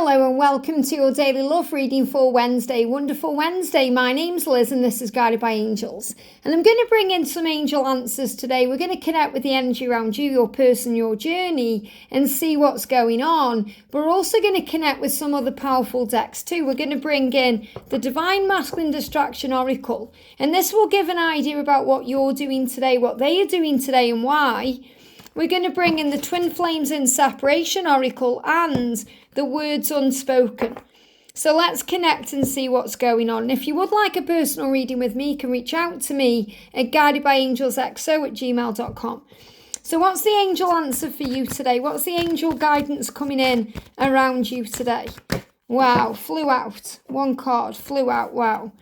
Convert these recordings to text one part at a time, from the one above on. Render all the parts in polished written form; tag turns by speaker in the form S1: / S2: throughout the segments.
S1: Hello and welcome to your daily love reading for Wednesday. Wonderful Wednesday. My name's Liz and this is Guided by Angels. And I'm going to bring in some angel answers today. We're going to connect with the energy around you, your person, your journey, and see what's going on. But we're also going to connect with some other powerful decks too. We're going to bring in the Divine Masculine Distraction Oracle. And this will give an idea about what you're doing today, what they are doing today and why. We're going to bring in the Twin Flames in Separation Oracle and the words Unspoken. So let's connect and see what's going on. And if you would like a personal reading with me, you can reach out to me at guidedbyangelsxo@gmail.com. So what's the angel answer for you today? What's the angel guidance coming in around you today? Wow, flew out. One card flew out, wow.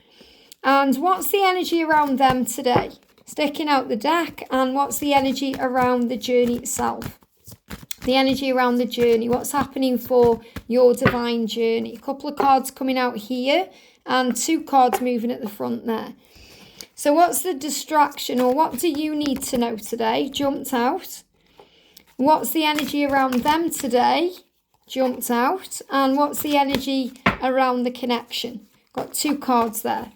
S1: And what's the energy around them today? Sticking out the deck, and what's the energy around the journey itself? The energy around the journey, what's happening for your divine journey? A couple of cards coming out here and two cards moving at the front there. So what's the distraction, or what do you need to know today? Jumped out. What's the energy around them today? Jumped out. And what's the energy around the connection? Got two cards there.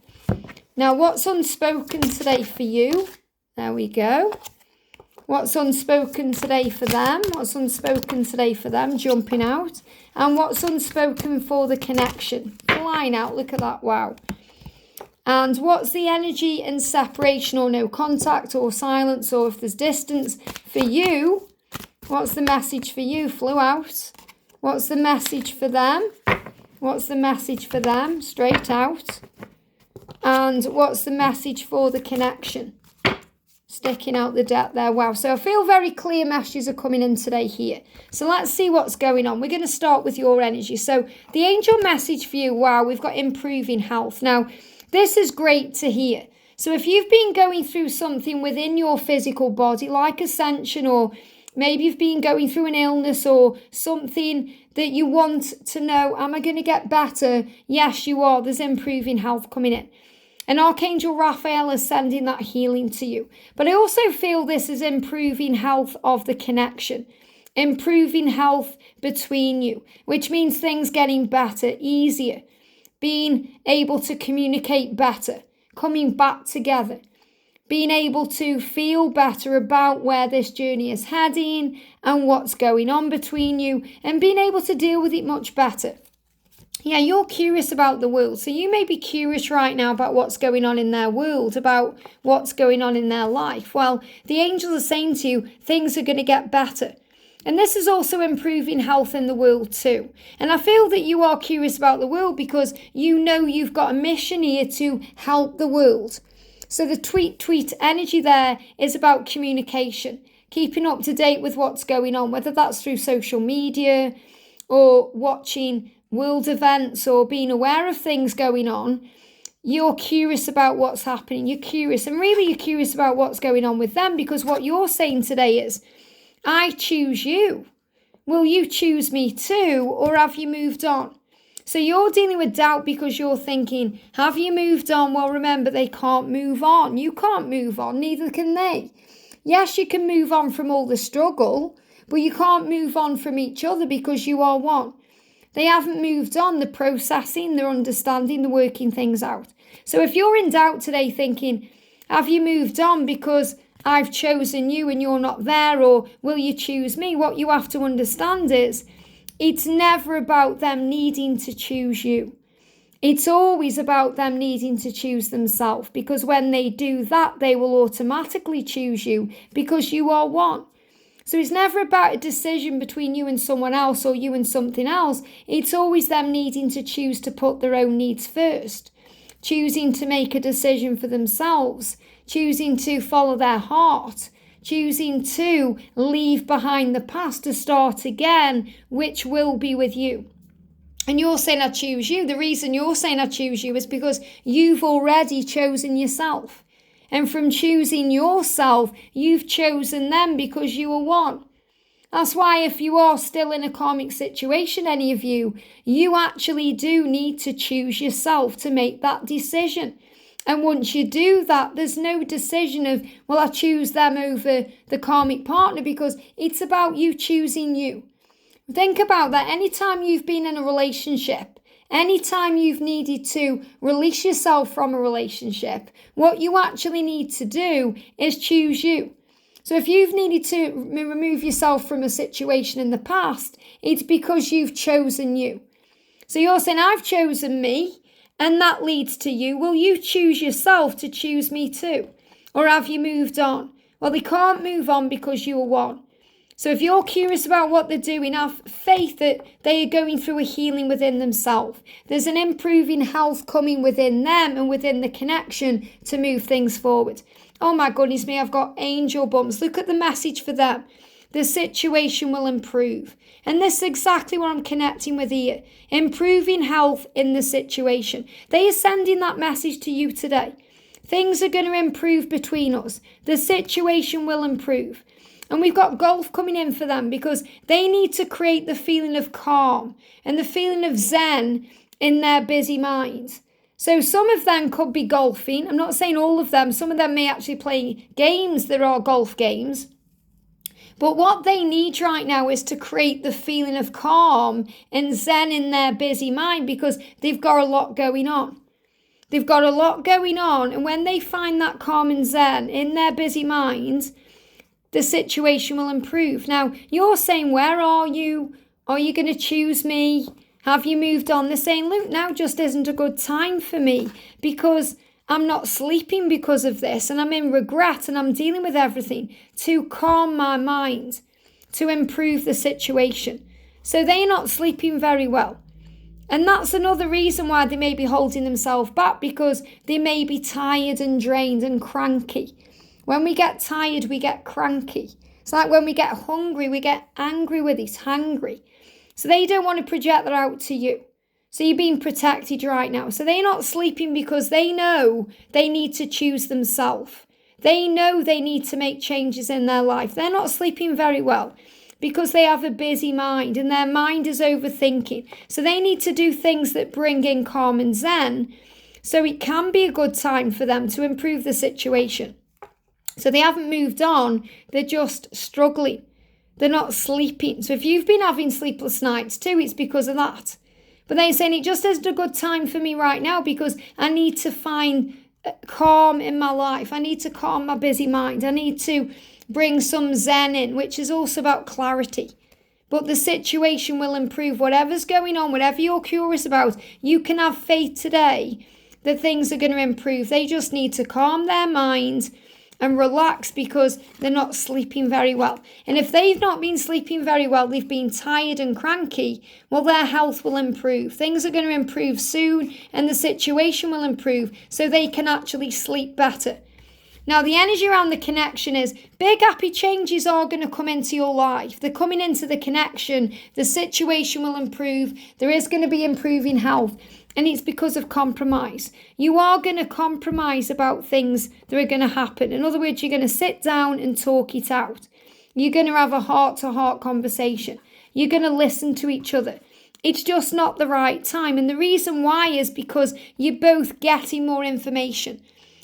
S1: Now, what's unspoken today for you? There we go. What's unspoken today for them? What's unspoken today for them? Jumping out. And what's unspoken for the connection? Flying out. Look at that. Wow. And what's the energy in separation or no contact or silence, or if there's distance for you? What's the message for you? Flew out. What's the message for them? What's the message for them? Straight out. And what's the message for the connection? Sticking out the deck there. Wow. So I feel very clear messages are coming in today here. So let's see what's going on. We're going to start with your energy. So the angel message for you, wow, we've got improving health. Now, this is great to hear. So if you've been going through something within your physical body, like ascension, or maybe you've been going through an illness or something that you want to know, am I going to get better? Yes, you are. There's improving health coming in. And Archangel Raphael is sending that healing to you. But I also feel this is improving health of the connection. Improving health between you, which means things getting better, easier. Being able to communicate better. Coming back together. Being able to feel better about where this journey is heading and what's going on between you. And being able to deal with it much better. Yeah, you're curious about the world. So you may be curious right now about what's going on in their world, about what's going on in their life. Well, the angels are saying to you, things are going to get better. And this is also improving health in the world too. And I feel that you are curious about the world because you know you've got a mission here to help the world. So the tweet energy there is about communication, keeping up to date with what's going on, whether that's through social media or watching world events or being aware of things going on. You're curious about what's happening. You're curious, and really you're curious about what's going on with them, because what you're saying today is, I choose you. Will you choose me too, or have you moved on? So you're dealing with doubt because you're thinking, have you moved on? Well, remember, they can't move on. You can't move on, neither can they. Yes, you can move on from all the struggle, but you can't move on from each other because you are one. They haven't moved on. They're processing, they're understanding, they're working things out. So if you're in doubt today thinking, have you moved on because I've chosen you and you're not there, or will you choose me? What you have to understand is it's never about them needing to choose you. It's always about them needing to choose themselves, because when they do that, they will automatically choose you because you are one. So it's never about a decision between you and someone else or you and something else. It's always them needing to choose to put their own needs first, choosing to make a decision for themselves, choosing to follow their heart, choosing to leave behind the past to start again, which will be with you. And you're saying, I choose you. The reason you're saying I choose you is because you've already chosen yourself. And from choosing yourself, you've chosen them because you are one. That's why if you are still in a karmic situation, any of you, you actually do need to choose yourself to make that decision. And once you do that, there's no decision of, well, I choose them over the karmic partner, because it's about you choosing you. Think about that. Anytime you've been in a relationship, anytime you've needed to release yourself from a relationship, what you actually need to do is choose you. So if you've needed to remove yourself from a situation in the past, it's because you've chosen you. So you're saying, I've chosen me, and that leads to you. Will you choose yourself to choose me too? Or have you moved on? Well, they can't move on because you are one. So if you're curious about what they're doing, have faith that they are going through a healing within themselves. There's an improving health coming within them and within the connection to move things forward. Oh my goodness me, I've got angel bumps. Look at the message for them. The situation will improve. And this is exactly what I'm connecting with here. Improving health in the situation. They are sending that message to you today. Things are going to improve between us. The situation will improve. And we've got golf coming in for them because they need to create the feeling of calm and the feeling of zen in their busy minds. So some of them could be golfing. I'm not saying all of them. Some of them may actually play games that are golf games. But what they need right now is to create the feeling of calm and zen in their busy mind because they've got a lot going on. They've got a lot going on. And when they find that calm and zen in their busy minds, the situation will improve. Now, you're saying, where are you? Are you going to choose me? Have you moved on? They're saying, look, now just isn't a good time for me because I'm not sleeping because of this and I'm in regret and I'm dealing with everything to calm my mind, to improve the situation. So they're not sleeping very well. And that's another reason why they may be holding themselves back because they may be tired and drained and cranky. When we get tired, we get cranky. It's like when we get hungry, we get angry with it, hangry. So they don't want to project that out to you. So you're being protected right now. So they're not sleeping because they know they need to choose themselves. They know they need to make changes in their life. They're not sleeping very well because they have a busy mind and their mind is overthinking. So they need to do things that bring in calm and zen. So it can be a good time for them to improve the situation. So they haven't moved on, they're just struggling. They're not sleeping. So if you've been having sleepless nights too, it's because of that. But they're saying it just isn't a good time for me right now because I need to find calm in my life. I need to calm my busy mind. I need to bring some zen in, which is also about clarity. But the situation will improve. Whatever's going on, whatever you're curious about, you can have faith today that things are going to improve. They just need to calm their mind and relax because they're not sleeping very well. And if they've not been sleeping very well, they've been tired and cranky, well, their health will improve. Things are going to improve soon and the situation will improve so they can actually sleep better. Now, the energy around the connection is big happy changes are going to come into your life. They're coming into the connection. The situation will improve. There is going to be improving health. And it's because of compromise. You are going to compromise about things that are going to happen. In other words, you're going to sit down and talk it out. You're going to have a heart-to-heart conversation. You're going to listen to each other. It's just not the right time. And the reason why is because you're both getting more information.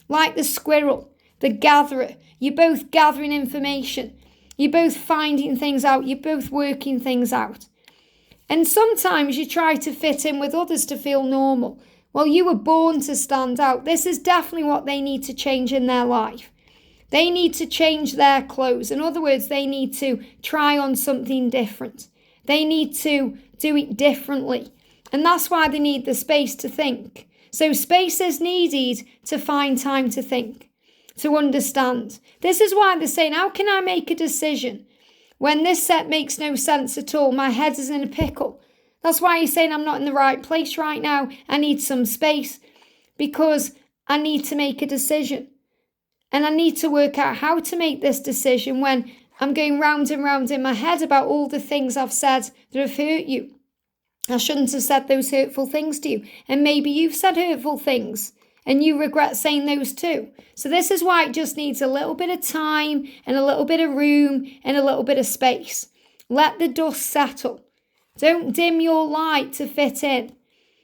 S1: Like the squirrel, the gatherer. You're both gathering information. You're both finding things out. You're both working things out. And sometimes you try to fit in with others to feel normal. Well, you were born to stand out. This is definitely what they need to change in their life. They need to change their clothes. In other words, they need to try on something different. They need to do it differently. And that's why they need the space to think. So space is needed to find time to think, to understand. This is why they're saying, how can I make a decision when this set makes no sense at all? My head is in a pickle. That's why he's saying I'm not in the right place right now. I need some space because I need to make a decision. And I need to work out how to make this decision when I'm going round and round in my head about all the things I've said that have hurt you. I shouldn't have said those hurtful things to you. And maybe you've said hurtful things and you regret saying those too. So this is why it just needs a little bit of time and a little bit of room and a little bit of space. Let the dust settle. Don't dim your light to fit in.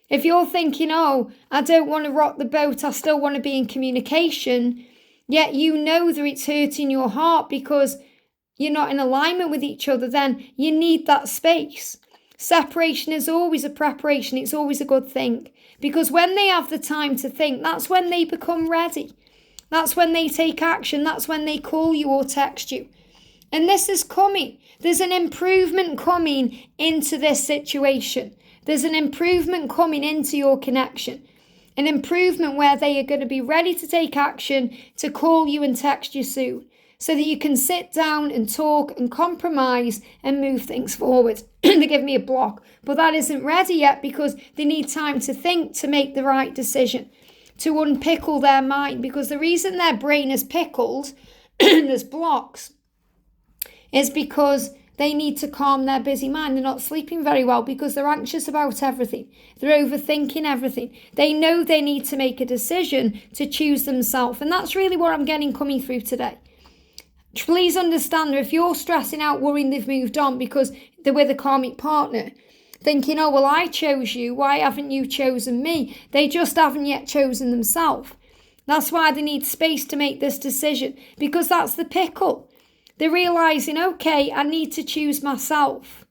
S1: If you're thinking, oh, I don't want to rock the boat, I still want to be in communication, yet you know that it's hurting your heart because you're not in alignment with each other, then you need that space. Separation is always a preparation. It's always a good thing. Because when they have the time to think, that's when they become ready. That's when they take action. That's when they call you or text you. And this is coming. There's an improvement coming into this situation. There's an improvement coming into your connection. An improvement where they are going to be ready to take action, to call you and text you soon, so that you can sit down and talk and compromise and move things forward. They give me a block, but that isn't ready yet because they need time to think, to make the right decision, to unpickle their mind, because the reason their brain is pickled and there's blocks is because they need to calm their busy mind. They're not sleeping very well because they're anxious about everything. They're overthinking everything. They know they need to make a decision to choose themselves. And that's really what I'm getting coming through today. Please understand that if you're stressing out, worrying they've moved on because they're with a karmic partner, thinking, oh, well, I chose you. Why haven't you chosen me? They just haven't yet chosen themselves. That's why they need space to make this decision, because that's the pickle. They're realising, okay, I need to choose myself.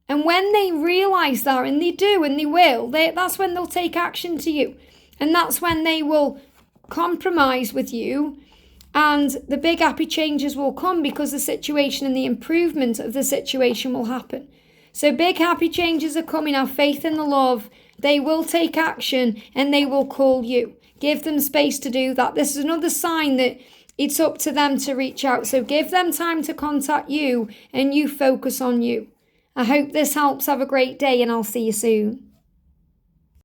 S1: And when they realise that, and they do, and they will, that's when they'll take action to you. And that's when they will compromise with you. And the big happy changes will come because the situation and the improvement of the situation will happen. So big happy changes are coming. Have faith in the love. They will take action and they will call you. Give them space to do that. This is another sign that it's up to them to reach out. So give them time to contact you and you focus on you. I hope this helps. Have a great day and I'll see you soon.